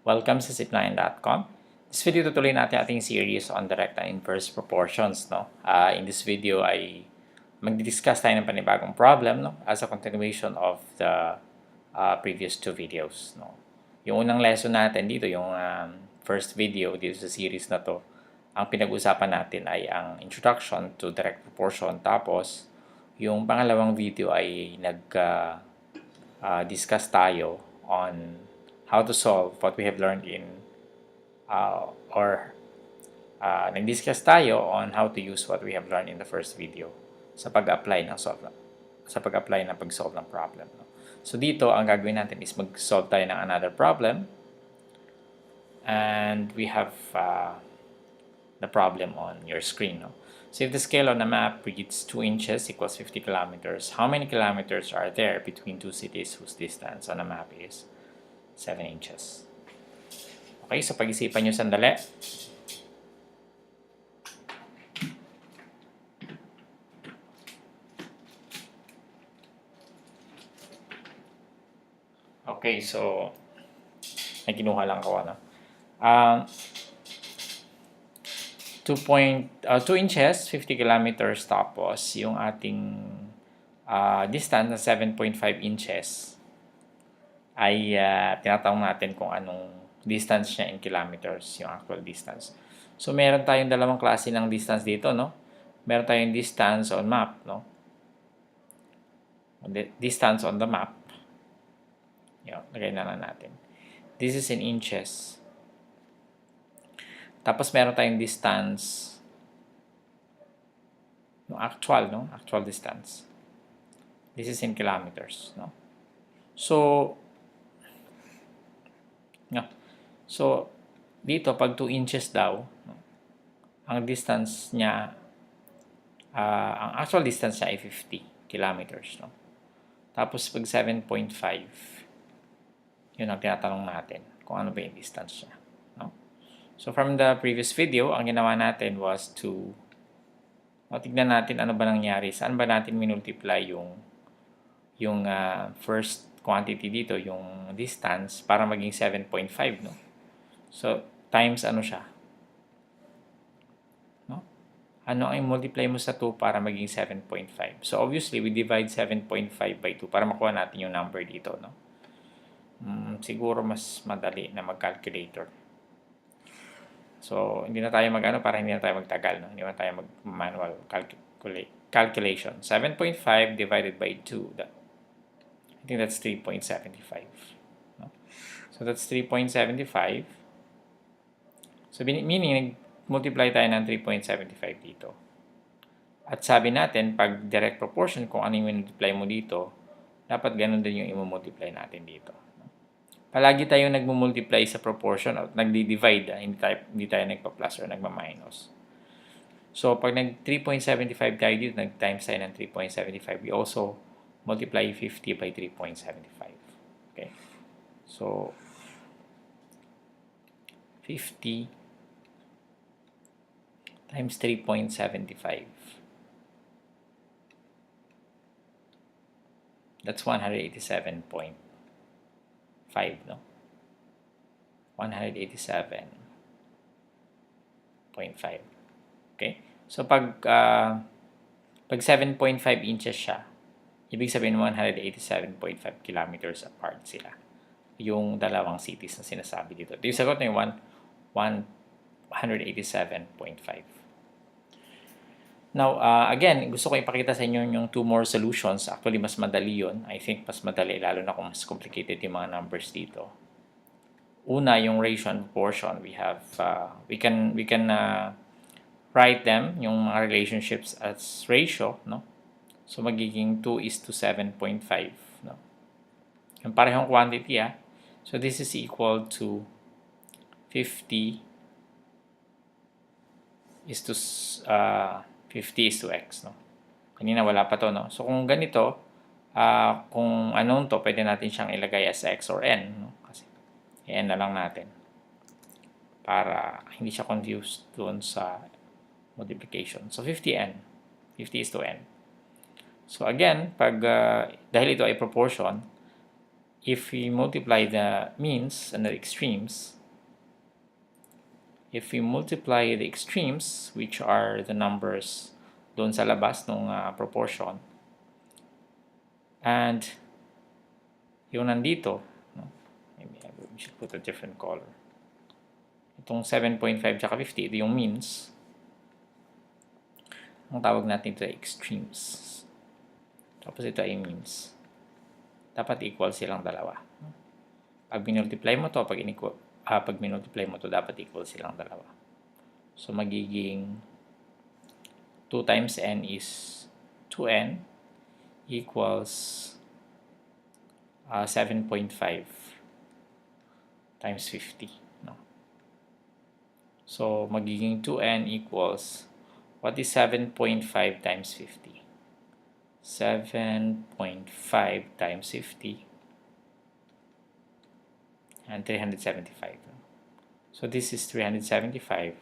Welcome sa zip9.com. This video tutuloy natin ating series on direct and inverse proportions. No? In this video ay magdi-discuss tayo ng panibagong problem, no? As a continuation of the previous two videos. No? Yung unang lesson natin dito, yung first video dito sa series na to, ang pinag-usapan natin ay ang introduction to direct proportion. Tapos, yung pangalawang video ay nag-discuss tayo on how to solve what we have learned in nag-discuss tayo on how to use what we have learned in the first video sa pag-apply ng pag-solve ng problem. No? So dito, ang gagawin natin is mag-solve tayo ng another problem, and we have the problem on your screen. No? So if the scale on a map reads 2 inches equals 50 kilometers, how many kilometers are there between two cities whose distance on a map is 7 inches? Okay, so pag-isipan nyo sandali. Okay, so may kinuha lang ako, 2 inches, 50 kilometers, tapos yung ating distance na 7.5 inches ay tinatanong natin kung anong distance niya in kilometers, yung actual distance. So, meron tayong dalawang klase ng distance dito, no? Meron tayong distance on map, no? Distance on the map. Yan, lagay na lang natin. This is in inches. Tapos, meron tayong distance no, actual, no? Actual distance. This is in kilometers, no? So, dito, pag 2 inches daw, ang distance niya, ang actual distance niya ay 50 kilometers. No? Tapos, pag 7.5, yun ang tinatanong natin kung ano ba yung distance niya. No? So, from the previous video, ang ginawa natin was to tignan natin ano ba nangyari. Saan ba natin minultiply yung first quantity dito, yung distance, para maging 7.5, no? So, times ano siya? No? Ano ang i-multiply mo sa 2 para maging 7.5? So, obviously, we divide 7.5 by 2 para makuha natin yung number dito, no? Siguro mas madali na mag-calculator. So, hindi na tayo para hindi na tayo magtagal, no? Hindi na tayo mag-manual calculation. 7.5 divided by 2, I think that's 3.75. No? So, that's 3.75. So, meaning, nag-multiply tayo ng 3.75 dito. At sabi natin, pag direct proportion, kung ano yung multiply mo dito, dapat ganun din yung i-multiply natin dito. Palagi tayong nag-multiply sa proportion at nagdi-divide. Hindi tayo nagpa-plus or nagma-minus. So, pag nag-3.75 tayo dito, nag-times tayo ng 3.75, we also multiply 50 by 3.75. Okay? So, 50 times 3.75. That's 187.5, no? 187.5. Okay? So, pag 7.5 inches siya, ibig sabihin 187.5 kilometers apart sila. Yung dalawang cities na sinasabi dito. Yung sagot na yung 187.5. Now, again, gusto ko ipakita sa inyo yung 2 more solutions. Actually, mas madali yun. I think mas madali, lalo na kung mas complicated yung mga numbers dito. Una, yung ratio and proportion. We have, we can write them, yung mga relationships as ratio, no? So, magiging 2:7.5, no? Yung parehong quantity, So, this is equal to 50 is to x, no? Kanina wala pa to, no? So, kung ganito, kung anong to, pwede natin siyang ilagay as x or n, no? Kasi, n na lang natin. Para hindi siya confused doon sa multiplication. So, 50n. 50 is to n. So, again, dahil ito ay proportion, if we multiply the means and the extremes, if we multiply the extremes, which are the numbers doon sa labas ng proportion, and yung nandito, no? Maybe we should put a different color. Itong 7.5 tsaka 50, ito yung means. Ang tawag natin ito ay extremes. Tapos ito ay means. Dapat equal silang dalawa. Pag minultiply mo to, pag minultiply mo to, dapat equal silang dalawa. So, magiging 2 times n is 2n equals 7.5 times 50. No? So, magiging 2n equals, what is 7.5 times 50? 7.5 times 50 and 375. So, this is 375.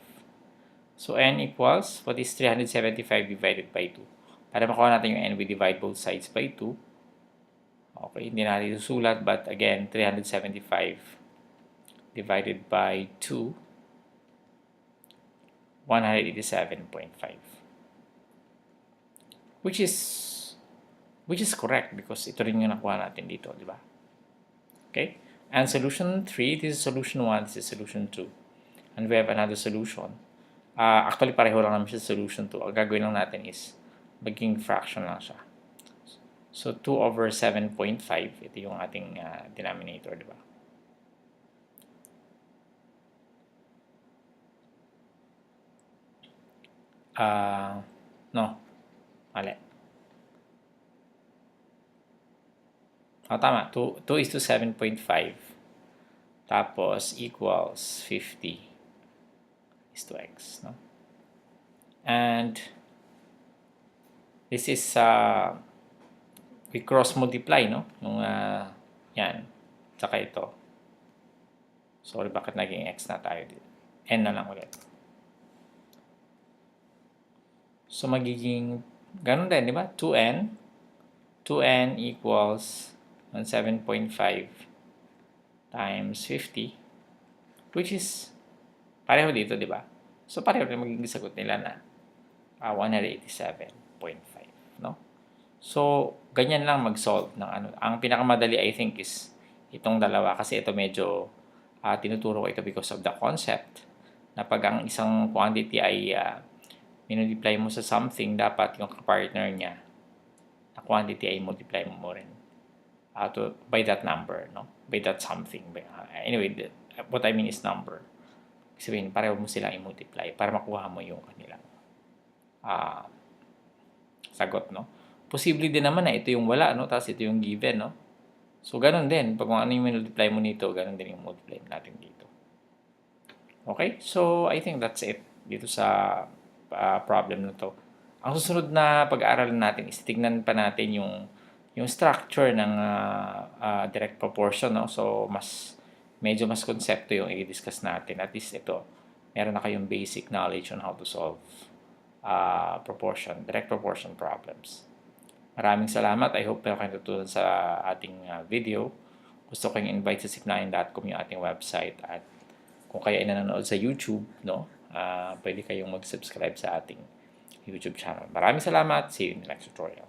So, n equals, what is 375 divided by 2? Para makuha natin yung n, we divide both sides by 2. Okay, hindi natin susulat, but again, 375 divided by 2, 187.5. Which is correct because ito rin yung nakuha natin dito, di ba? Okay? And solution 3, this is solution 1, this is solution 2. And we have another solution. Actually, pareho lang naman siya sa solution 2. Ang gagawin lang natin is maging fraction lang siya. So, 2 over 7.5, ito yung ating denominator, di ba? No. Mali. Tama. 2 is to 7.5. Tapos, equals 50 is to x, no? And, this is, we cross-multiply, no? Yung, yan. Saka ito. Sorry, bakit naging x na tayo dito? N na lang ulit. So, magiging, ganun din, di ba? 2n. 2n equals 7.5 times 50, which is, pareho dito, di ba? So, pareho din magiging sagot nila na 187.5, no? So, ganyan lang mag-solve ng ano. Ang pinakamadali, I think, is itong dalawa. Kasi ito medyo tinuturo ko ito because of the concept na pag ang isang quantity ay minultiply mo sa something, dapat yung partner niya na quantity ay multiply mo rin by that number, no? By that something. Anyway, what I mean is number. Sabihin, pareho mo silang i-multiply para makuha mo yung kanilang sagot, no? Posible din naman na ito yung wala, no? Tapos ito yung given, no? So, ganun din. Pag kung ano yung multiply mo nito, ganun din yung multiply natin dito. Okay? So, I think that's it dito sa problem na to. Ang susunod na pag-aaralan natin is tignan pa natin yung structure ng direct proportion, no? So, medyo mas konsepto yung i-discuss natin. At least ito, meron na kayong basic knowledge on how to solve direct proportion problems. Maraming salamat. I hope meron kayong natutunan sa ating video. Gusto ko yung invite sa sipnayan.com yung ating website. At kung kayo ay nanonood sa YouTube, no, pwede kayong mag-subscribe sa ating YouTube channel. Maraming salamat. See you in the next tutorial.